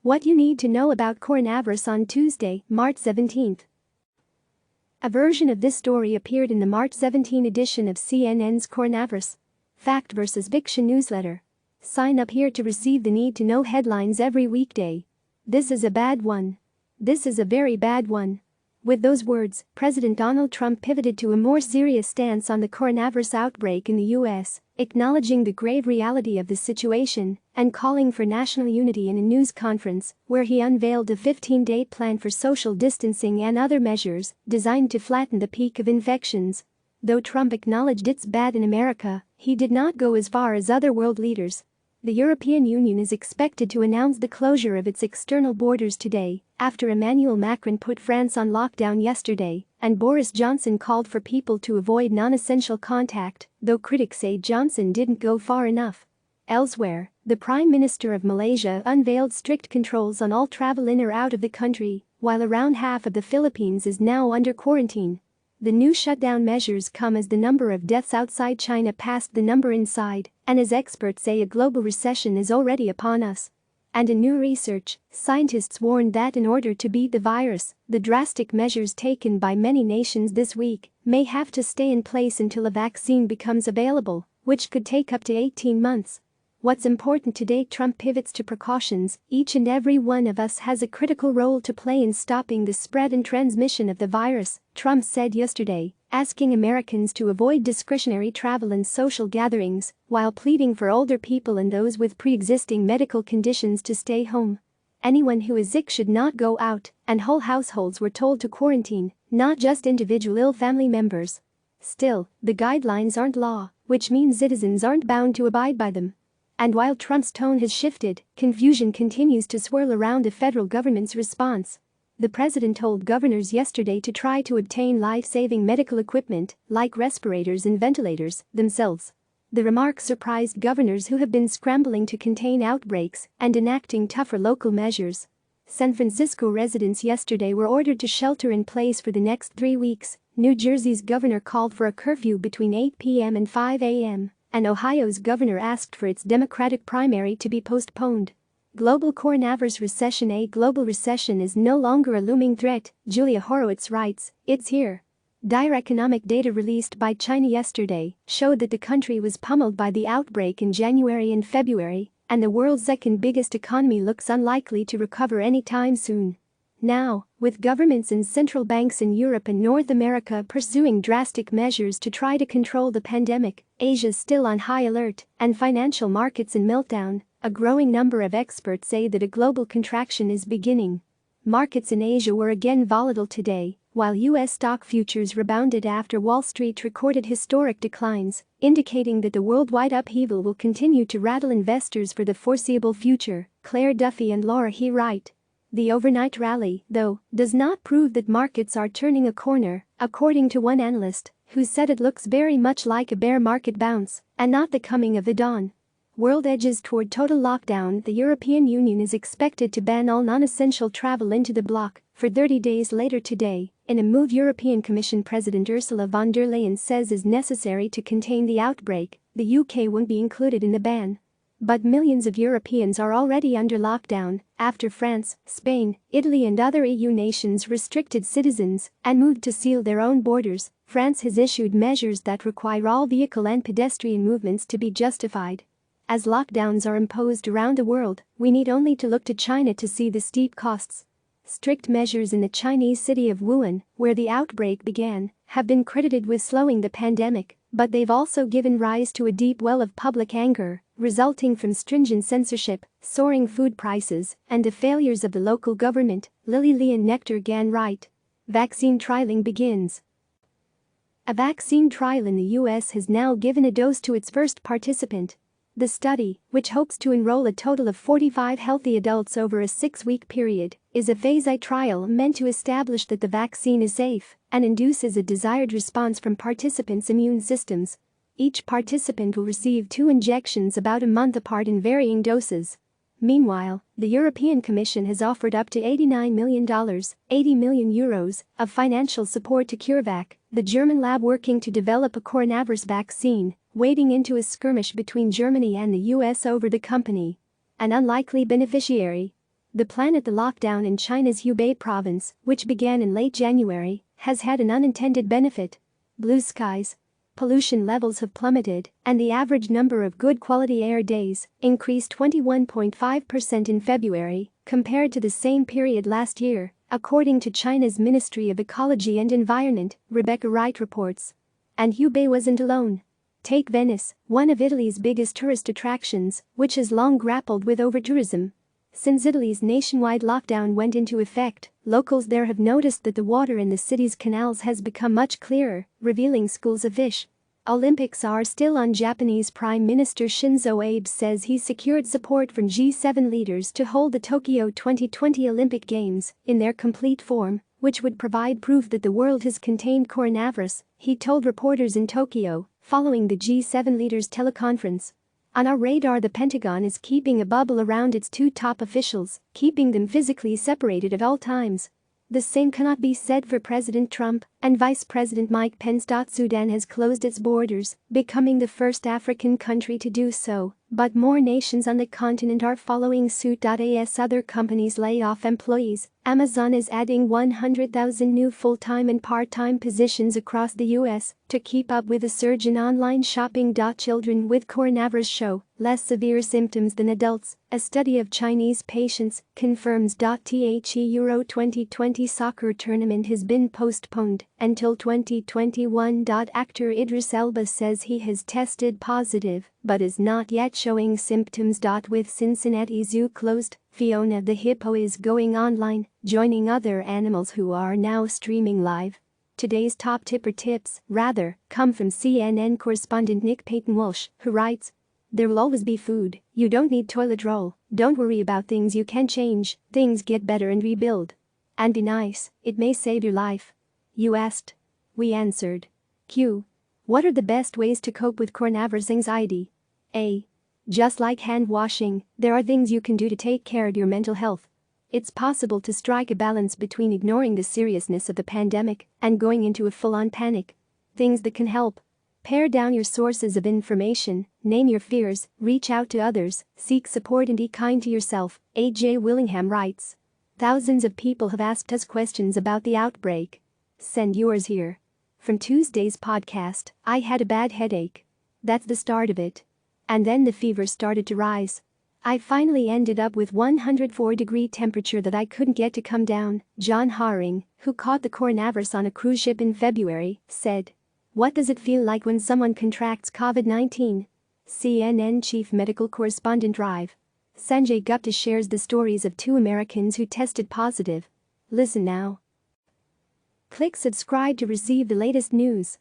What you need to know about coronavirus on Tuesday, March 17. A version of this story appeared in the March 17 edition of CNN's Coronavirus Fact vs. Fiction newsletter. Sign up here to receive the need-to-know headlines every weekday. This is a bad one. This is a very bad one. With those words, President Donald Trump pivoted to a more serious stance on the coronavirus outbreak in the U.S., acknowledging the grave reality of the situation and calling for national unity in a news conference where he unveiled a 15-day plan for social distancing and other measures designed to flatten the peak of infections. Though Trump acknowledged it's bad in America, he did not go as far as other world leaders. The European Union is expected to announce the closure of its external borders today, after Emmanuel Macron put France on lockdown yesterday, and Boris Johnson called for people to avoid non-essential contact, though critics say Johnson didn't go far enough. Elsewhere, the Prime Minister of Malaysia unveiled strict controls on all travel in or out of the country, while around half of the Philippines is now under quarantine. The new shutdown measures come as the number of deaths outside China passed the number inside, and as experts say a global recession is already upon us. And in new research, scientists warned that in order to beat the virus, the drastic measures taken by many nations this week may have to stay in place until a vaccine becomes available, which could take up to 18 months. What's important today? Trump pivots to precautions. Each and every one of us has a critical role to play in stopping the spread and transmission of the virus, Trump said yesterday, asking Americans to avoid discretionary travel and social gatherings, while pleading for older people and those with pre-existing medical conditions to stay home. Anyone who is sick should not go out, and whole households were told to quarantine, not just individual ill family members. Still, the guidelines aren't law, which means citizens aren't bound to abide by them. And while Trump's tone has shifted, confusion continues to swirl around the federal government's response. The president told governors yesterday to try to obtain life-saving medical equipment, like respirators and ventilators, themselves. The remark surprised governors who have been scrambling to contain outbreaks and enacting tougher local measures. San Francisco residents yesterday were ordered to shelter in place for the next 3 weeks. New Jersey's governor called for a curfew between 8 p.m. and 5 a.m. and Ohio's governor asked for its Democratic primary to be postponed. Global coronavirus recession. A global recession is no longer a looming threat, Julia Horowitz writes, it's here. Dire economic data released by China yesterday showed that the country was pummeled by the outbreak in January and February, and the world's second biggest economy looks unlikely to recover anytime soon. Now, with governments and central banks in Europe and North America pursuing drastic measures to try to control the pandemic, Asia's still on high alert, and financial markets in meltdown, a growing number of experts say that a global contraction is beginning. Markets in Asia were again volatile today, while U.S. stock futures rebounded after Wall Street recorded historic declines, indicating that the worldwide upheaval will continue to rattle investors for the foreseeable future, Claire Duffy and Laura He write. The overnight rally, though, does not prove that markets are turning a corner, according to one analyst, who said it looks very much like a bear market bounce and not the coming of the dawn. World edges toward total lockdown. The European Union is expected to ban all non-essential travel into the bloc for 30 days later today, in a move European Commission President Ursula von der Leyen says is necessary to contain the outbreak. The UK won't be included in the ban. But millions of Europeans are already under lockdown after France, Spain, Italy and other EU nations restricted citizens and moved to seal their own borders. France has issued measures that require all vehicle and pedestrian movements to be justified. As lockdowns are imposed around the world, we need only to look to China to see the steep costs. Strict measures in the Chinese city of Wuhan, where the outbreak began, have been credited with slowing the pandemic, but they've also given rise to a deep well of public anger, resulting from stringent censorship, soaring food prices, and the failures of the local government, Lily Lee and Nectar Gan write. Vaccine trialing begins. A vaccine trial in the U.S. has now given a dose to its first participant. The study, which hopes to enroll a total of 45 healthy adults over a 6-week period, is a phase I trial meant to establish that the vaccine is safe and induces a desired response from participants' immune systems. Each participant will receive 2 injections about a month apart in varying doses. Meanwhile, the European Commission has offered up to $89 million, €80 million, of financial support to CureVac, the German lab working to develop a coronavirus vaccine, wading into a skirmish between Germany and the US over the company. An unlikely beneficiary. The lockdown in China's Hubei province, which began in late January, has had an unintended benefit. Blue skies. Pollution levels have plummeted, and the average number of good quality air days increased 21.5% in February compared to the same period last year, according to China's Ministry of Ecology and Environment, Rebecca Wright reports. And Hubei wasn't alone. Take Venice, one of Italy's biggest tourist attractions, which has long grappled with over-tourism. Since Italy's nationwide lockdown went into effect, locals there have noticed that the water in the city's canals has become much clearer, revealing schools of fish. Olympics are still on. Japanese Prime Minister Shinzo Abe says he secured support from G7 leaders to hold the Tokyo 2020 Olympic Games in their complete form, which would provide proof that the world has contained coronavirus, he told reporters in Tokyo, following the G7 leaders' teleconference. On our radar, the Pentagon is keeping a bubble around its two top officials, keeping them physically separated at all times. The same cannot be said for President Trump and Vice President Mike Pence. Sudan has closed its borders, becoming the first African country to do so, but more nations on the continent are following suit. As other companies lay off employees, Amazon is adding 100,000 new full-time and part-time positions across the U.S. to keep up with the surge in online shopping. Children with coronavirus show less severe symptoms than adults, a study of Chinese patients confirms. The Euro 2020 soccer tournament has been postponed until 2021. Actor Idris Elba says he has tested positive but is not yet showing symptoms. With Cincinnati Zoo closed, Fiona the hippo is going online, joining other animals who are now streaming live. Today's top tips come from CNN correspondent Nick Payton-Walsh, who writes, "There'll always be food, you don't need toilet roll, don't worry about things you can't change, things get better and rebuild. And be nice, it may save your life." You asked. We answered. Q. What are the best ways to cope with coronavirus anxiety? A. Just like hand washing, there are things you can do to take care of your mental health. It's possible to strike a balance between ignoring the seriousness of the pandemic and going into a full-on panic. Things that can help. Pare down your sources of information, name your fears, reach out to others, seek support and be kind to yourself, A.J. Willingham writes. Thousands of people have asked us questions about the outbreak. Send yours here. From Tuesday's podcast, I had a bad headache. That's the start of it. And then the fever started to rise. I finally ended up with 104-degree temperature that I couldn't get to come down, John Haring, who caught the coronavirus on a cruise ship in February, said. What does it feel like when someone contracts COVID-19? CNN chief medical correspondent Rive. Sanjay Gupta shares the stories of 2 Americans who tested positive. Listen now. Click subscribe to receive the latest news.